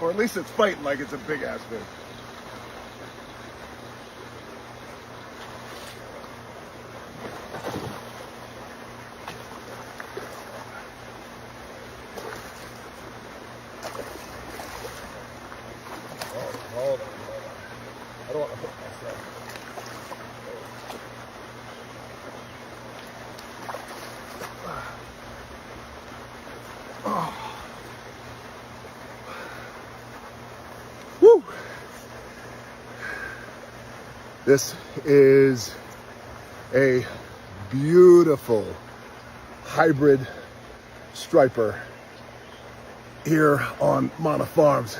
Or at least it's fighting like it's a big ass fish. Hold on. I don't want to hook myself. Oh. Woo. This is a beautiful hybrid striper here on Mana Farms.